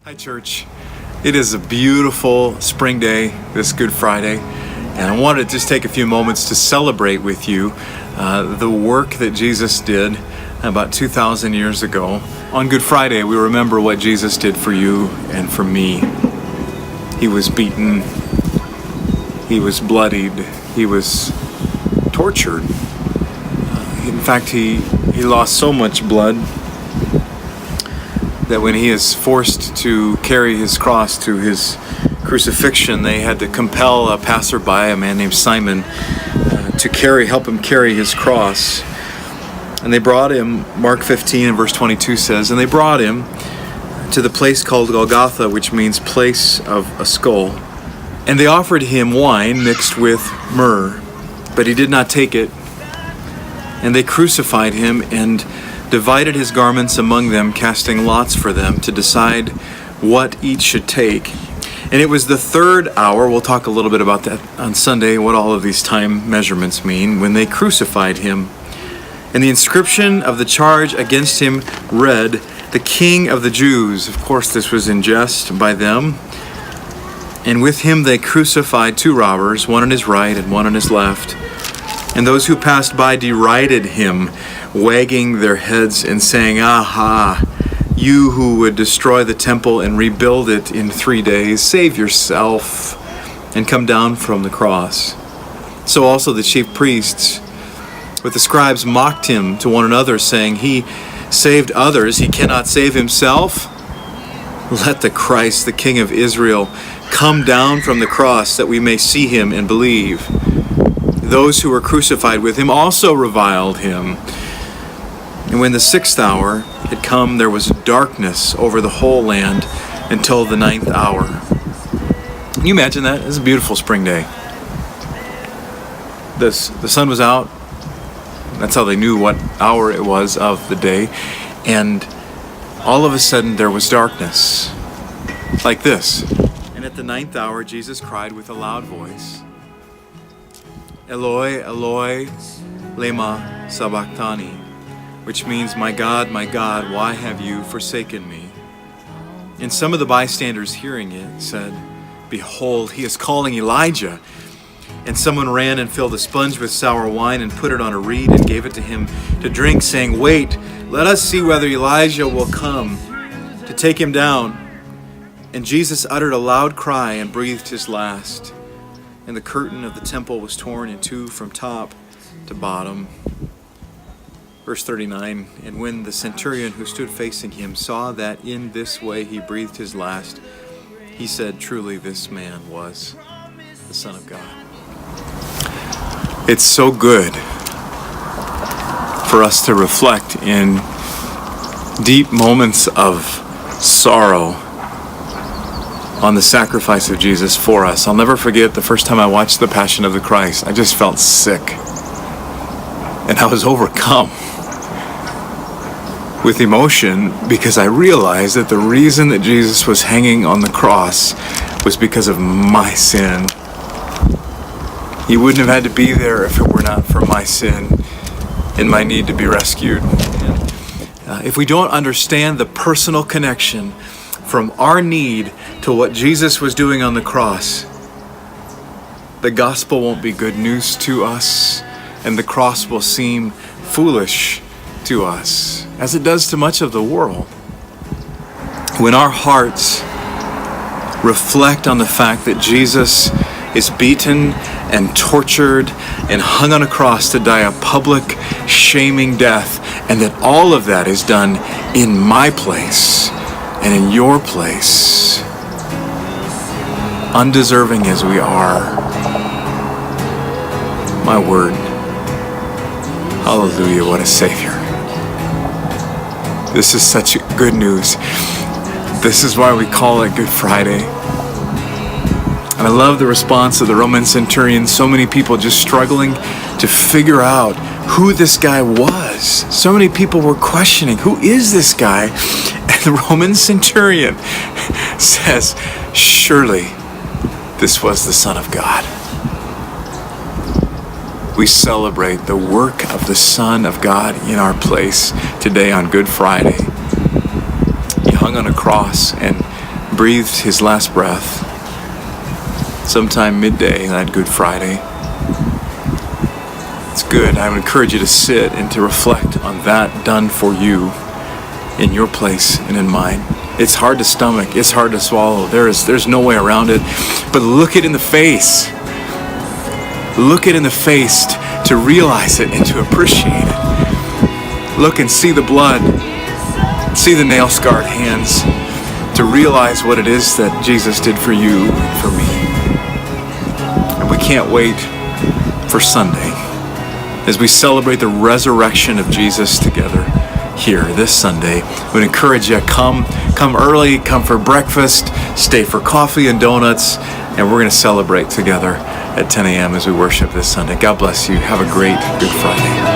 Hi, church. It is a beautiful spring day, this Good Friday, and I wanted to just take a few moments to celebrate with you the work that Jesus did about 2,000 years ago. On Good Friday, we remember what Jesus did for you and for me. He was beaten, he was bloodied, he was tortured. In fact, he lost so much blood that when he is forced to carry his cross to his crucifixion, they had to compel a passerby, a man named Simon, to help him carry his cross. And they brought him, Mark 15 and verse 22 says, and they brought him to the place called Golgotha, which means place of a skull. And they offered him wine mixed with myrrh, but he did not take it. And they crucified him and divided his garments among them, casting lots for them to decide what each should take. And it was the third hour, we'll talk a little bit about that on Sunday, what all of these time measurements mean, when they crucified him. And the inscription of the charge against him read, "The King of the Jews." Of course, this was in jest by them. And with him they crucified two robbers, one on his right and one on his left. And those who passed by derided him, wagging their heads and saying, "Aha, you who would destroy the temple and rebuild it in 3 days, save yourself and come down from the cross." So also the chief priests with the scribes mocked him to one another, saying, "He saved others, he cannot save himself. Let the Christ, the King of Israel, come down from the cross that we may see him and believe." Those who were crucified with him also reviled him. And when the 6th hour had come, there was darkness over the whole land until the 9th hour. Can you imagine that? It was a beautiful spring day. The sun was out. That's how they knew what hour it was of the day. And all of a sudden there was darkness, like this. And at the 9th hour, Jesus cried with a loud voice, "Eloi, Eloi, lema sabachthani," which means, my God, why have you forsaken me?" And some of the bystanders hearing it said, "Behold, he is calling Elijah." And someone ran and filled a sponge with sour wine and put it on a reed and gave it to him to drink, saying, "Wait, let us see whether Elijah will come to take him down." And Jesus uttered a loud cry and breathed his last. And the curtain of the temple was torn in two from top to bottom. Verse 39, and when the centurion who stood facing him saw that in this way he breathed his last, he said, "Truly this man was the Son of God." It's so good for us to reflect in deep moments of sorrow on the sacrifice of Jesus for us. I'll never forget the first time I watched The Passion of the Christ. I just felt sick. And I was overcome with emotion because I realized that the reason that Jesus was hanging on the cross was because of my sin. He wouldn't have had to be there if it were not for my sin and my need to be rescued. If we don't understand the personal connection from our need to what Jesus was doing on the cross, the gospel won't be good news to us, and the cross will seem foolish to us, as it does to much of the world. When our hearts reflect on the fact that Jesus is beaten and tortured and hung on a cross to die a public, shaming death, and that all of that is done in my place and in your place, undeserving as we are. My word, hallelujah, what a Savior. This is such good news. This is why we call it Good Friday. And I love the response of the Roman centurion. So many people just struggling to figure out who this guy was. So many people were questioning, who is this guy? And the Roman centurion says, "Surely this was the Son of God." We celebrate the work of the Son of God in our place today on Good Friday. He hung on a cross and breathed his last breath sometime midday that Good Friday. It's good. I would encourage you to sit and to reflect on that done for you in your place and in mine. It's hard to stomach. It's hard to swallow. There's no way around it. But look it in the face. Look it in the face to realize it and to appreciate it. Look and see the blood. See the nail-scarred hands. To realize what it is that Jesus did for you and for me. And we can't wait for Sunday as we celebrate the resurrection of Jesus together here this Sunday. I would encourage you, come early, come for breakfast, stay for coffee and donuts, and we're going to celebrate together at 10 a.m. as we worship this Sunday. God bless you. Have a great Good Friday.